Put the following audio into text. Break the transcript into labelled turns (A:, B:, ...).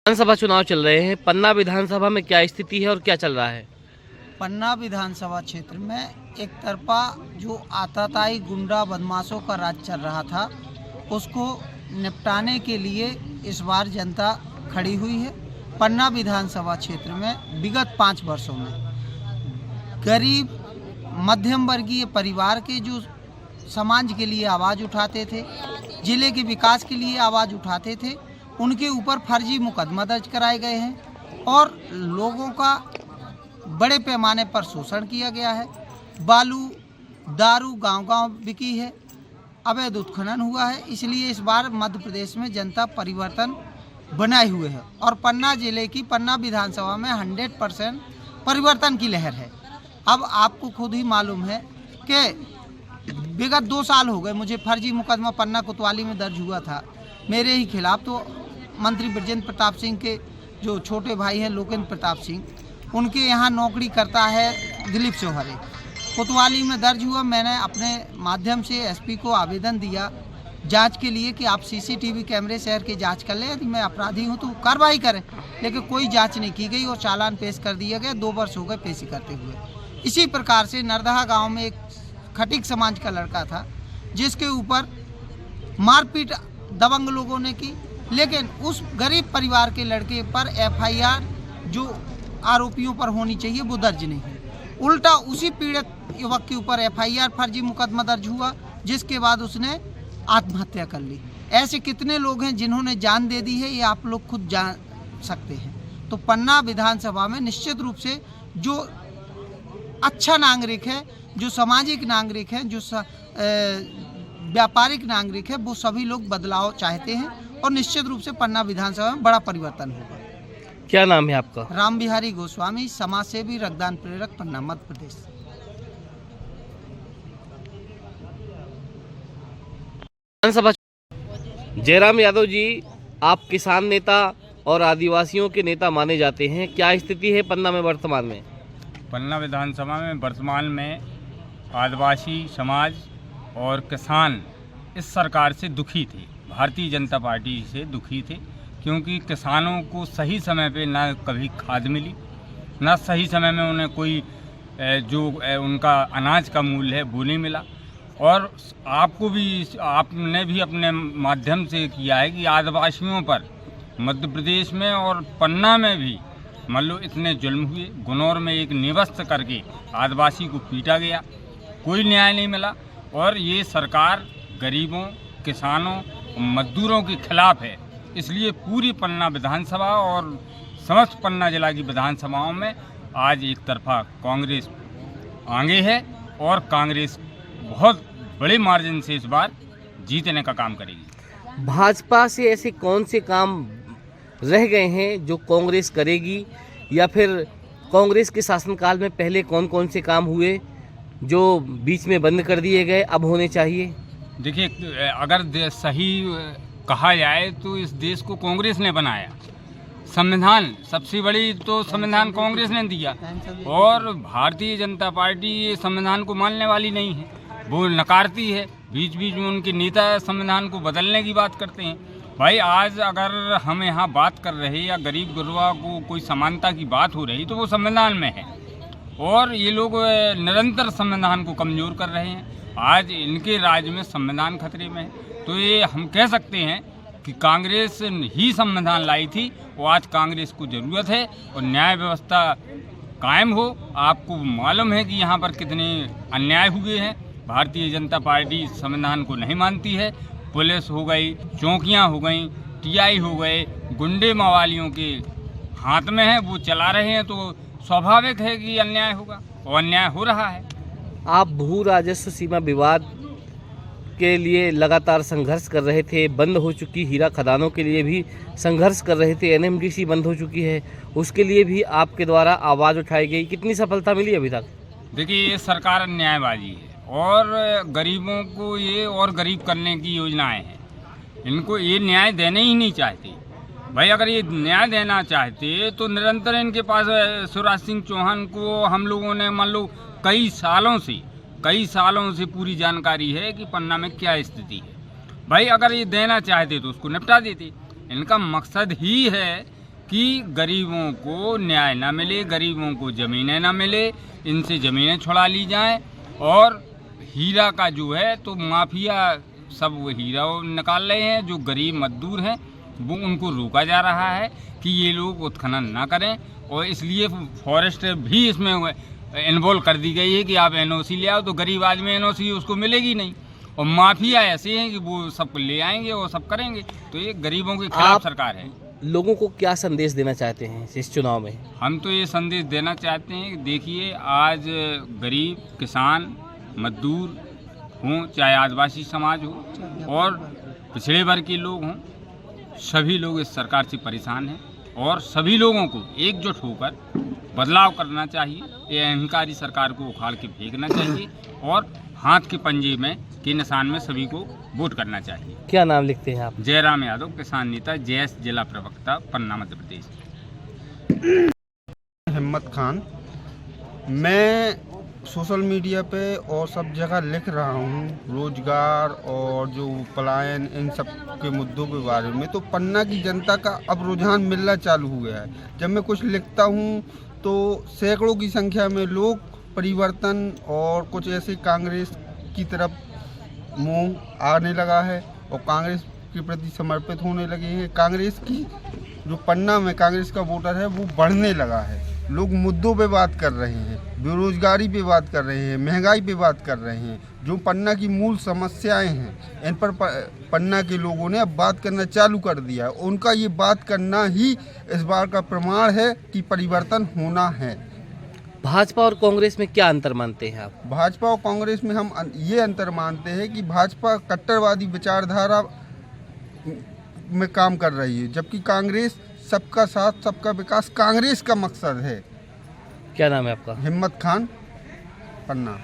A: विधानसभा चुनाव चल रहे हैं। पन्ना विधानसभा में क्या स्थिति है और क्या चल रहा है?
B: पन्ना विधानसभा क्षेत्र में एक तरफा जो आतताई गुंडा बदमाशों का राज चल रहा था, उसको निपटाने के लिए इस बार जनता खड़ी हुई है। पन्ना विधानसभा क्षेत्र में विगत 5 वर्षों में गरीब मध्यम वर्गीय परिवार के जो समाज के लिए आवाज़ उठाते थे, जिले के विकास के लिए आवाज़ उठाते थे, उनके ऊपर फर्जी मुकदमा दर्ज कराए गए हैं और लोगों का बड़े पैमाने पर शोषण किया गया है। बालू दारू गांव-गांव बिकी है, अवैध उत्खनन हुआ है। इसलिए इस बार मध्य प्रदेश में जनता परिवर्तन बनाए हुए है और पन्ना जिले की पन्ना विधानसभा में 100% परिवर्तन की लहर है। अब आपको खुद ही मालूम है कि विगत 2 साल हो गए मुझे फर्जी मुकदमा पन्ना कोतवाली में दर्ज हुआ था मेरे ही खिलाफ। तो मंत्री बृजेंद्र प्रताप सिंह के जो छोटे भाई हैं लोकेंद्र प्रताप सिंह, उनके यहाँ नौकरी करता है दिलीप सोहरे, कोतवाली में दर्ज हुआ। मैंने अपने माध्यम से एसपी को आवेदन दिया जांच के लिए कि आप सीसीटीवी कैमरे शहर की जांच कर लें, यदि मैं अपराधी हूं तो कार्रवाई करें। लेकिन कोई जांच नहीं की गई और चालान पेश कर दिया गया। 2 वर्ष हो गए पेशी करते हुए। इसी प्रकार से नरदहा गांव में एक खटीक समाज का लड़का था जिसके ऊपर मारपीट दबंग लोगों ने की, लेकिन उस गरीब परिवार के लड़के पर एफआईआर जो आरोपियों पर होनी चाहिए वो दर्ज नहीं है। उल्टा उसी पीड़ित युवक के ऊपर एफआईआर फर्जी मुकदमा दर्ज हुआ, जिसके बाद उसने आत्महत्या कर ली। ऐसे कितने लोग हैं जिन्होंने जान दे दी है, ये आप लोग खुद जान सकते हैं। तो पन्ना विधानसभा में निश्चित रूप से जो अच्छा नागरिक है, जो सामाजिक नागरिक है, जो व्यापारिक नागरिक है, वो सभी लोग बदलाव चाहते हैं और निश्चित रूप से पन्ना विधानसभा में बड़ा परिवर्तन होगा।
A: क्या नाम है आपका?
B: राम बिहारी गोस्वामी, समाज सेवी, रक्तदान प्रेरक, पन्ना, मध्य प्रदेश।
A: विधानसभा जयराम यादव जी, आप किसान नेता और आदिवासियों के नेता माने जाते हैं। क्या स्थिति है पन्ना में वर्तमान में?
C: पन्ना विधानसभा में वर्तमान में आदिवासी समाज और किसान इस सरकार से दुखी थे, भारतीय जनता पार्टी से दुखी थे, क्योंकि किसानों को सही समय पे ना कभी खाद मिली, ना सही समय में उन्हें कोई जो उनका अनाज का मूल्य है वो नहीं मिला। और आपने भी अपने माध्यम से किया है कि आदिवासियों पर मध्य प्रदेश में और पन्ना में भी मान लो इतने जुल्म हुए। गुनौर में एक निवस्त करके आदिवासी को पीटा गया, कोई न्याय नहीं मिला। और ये सरकार गरीबों, किसानों, मजदूरों के खिलाफ है। इसलिए पूरी पन्ना विधानसभा और समस्त पन्ना जिला की विधानसभाओं में आज एक तरफा कांग्रेस आगे है और कांग्रेस बहुत बड़े मार्जिन से इस बार जीतने का काम करेगी।
A: भाजपा से ऐसे कौन से काम रह गए हैं जो कांग्रेस करेगी, या फिर कांग्रेस के शासनकाल में पहले कौन कौन से काम हुए जो बीच में बंद कर दिए गए, अब होने चाहिए?
C: देखिए, अगर सही कहा जाए तो इस देश को कांग्रेस ने बनाया। संविधान सबसे बड़ी तो संविधान कांग्रेस ने दिया और भारतीय जनता पार्टी ये संविधान को मानने वाली नहीं है, वो नकारती है। बीच बीच में उनके नेता संविधान को बदलने की बात करते हैं। भाई आज अगर हम यहाँ बात कर रहे हैं या गरीब गुरबा को कोई समानता की बात हो रही तो वो संविधान में है और ये लोग निरंतर संविधान को कमज़ोर कर रहे हैं। आज इनके राज्य में संविधान खतरे में है, तो ये हम कह सकते हैं कि कांग्रेस ही संविधान लाई थी और आज कांग्रेस को ज़रूरत है और न्याय व्यवस्था कायम हो। आपको मालूम है कि यहाँ पर कितने अन्याय हुए हैं। भारतीय जनता पार्टी संविधान को नहीं मानती है। पुलिस हो गई, चौकियाँ हो गई, टीआई हो गए, गुंडे मवालियों के हाथ में है, वो चला रहे हैं, तो स्वाभाविक है कि अन्याय होगा और अन्याय हो रहा है।
A: आप भू राजस्व सीमा विवाद के लिए लगातार संघर्ष कर रहे थे, बंद हो चुकी हीरा खदानों के लिए भी संघर्ष कर रहे थे, एनएमडीसी बंद हो चुकी है, उसके लिए भी आपके द्वारा आवाज़ उठाई गई। कितनी सफलता मिली अभी तक?
C: देखिए, ये सरकार अन्यायबाजी है और गरीबों को ये और गरीब करने की योजनाएं हैं। इनको ये न्याय देने ही नहीं चाहते। भाई अगर ये न्याय देना चाहते तो निरंतर इनके पास शिवराज सिंह चौहान को हम लोगों ने मान लो कई सालों से पूरी जानकारी है कि पन्ना में क्या स्थिति है। भाई अगर ये देना चाहते तो उसको निपटा देते। इनका मकसद ही है कि गरीबों को न्याय ना मिले, गरीबों को ज़मीनें ना मिले, इनसे ज़मीनें छुड़ा ली जाएं। और हीरा का जो है तो माफिया सब वो हीरा निकाल रहे हैं। जो गरीब मजदूर हैं वो उनको रोका जा रहा है कि ये लोग उत्खनन ना करें, और इसलिए फॉरेस्ट भी इसमें इन्वॉल्व कर दी गई है कि आप एनओसी ले आओ। तो गरीब आदमी एनओसी उसको मिलेगी नहीं, और माफिया ऐसे हैं कि वो सब ले आएंगे और सब करेंगे। तो ये गरीबों के खिलाफ सरकार है।
A: लोगों को क्या संदेश देना चाहते हैं इस चुनाव में?
C: हम तो ये संदेश देना चाहते हैं कि देखिए, आज गरीब, किसान, मजदूर हों, चाहे आदिवासी समाज हो और पिछड़े वर्ग के लोग हों, सभी लोग इस सरकार से परेशान हैं। और सभी लोगों को एकजुट होकर बदलाव करना चाहिए। ये अहंकारी सरकार को उखाड़ के फेंकना चाहिए और हाथ के पंजे में के निशान में सभी को वोट करना चाहिए।
A: क्या नाम लिखते हैं आप?
C: जयराम यादव, किसान नेता, जैस जिला प्रवक्ता, पन्ना, मध्य प्रदेश।
D: हिम्मत खान। मैं सोशल मीडिया पे और सब जगह लिख रहा हूँ रोजगार और जो पलायन, इन सब के मुद्दों के बारे में। तो पन्ना की जनता का अब रुझान मिलना चालू हो गया है। जब मैं कुछ लिखता हूँ तो सैकड़ों की संख्या में लोग परिवर्तन और कुछ ऐसे कांग्रेस की तरफ मुंह आने लगा है और कांग्रेस के प्रति समर्पित होने लगे हैं। कांग्रेस की जो पन्ना में कांग्रेस का वोटर है वो बढ़ने लगा है। लोग मुद्दों पे बात कर रहे हैं, बेरोजगारी पे बात कर रहे हैं, महंगाई पे बात कर रहे हैं। जो पन्ना की मूल समस्याएं हैं इन पर पन्ना के लोगों ने अब बात करना चालू कर दिया है। उनका ये बात करना ही इस बार का प्रमाण है कि परिवर्तन होना है।
A: भाजपा और कांग्रेस में क्या अंतर मानते हैं आप?
D: भाजपा और कांग्रेस में हम ये अंतर मानते हैं कि भाजपा कट्टरवादी विचारधारा में काम कर रही है, जबकि कांग्रेस सबका साथ सबका विकास कांग्रेस का मकसद है।
A: क्या नाम है आपका?
D: हिम्मत खान, पन्ना।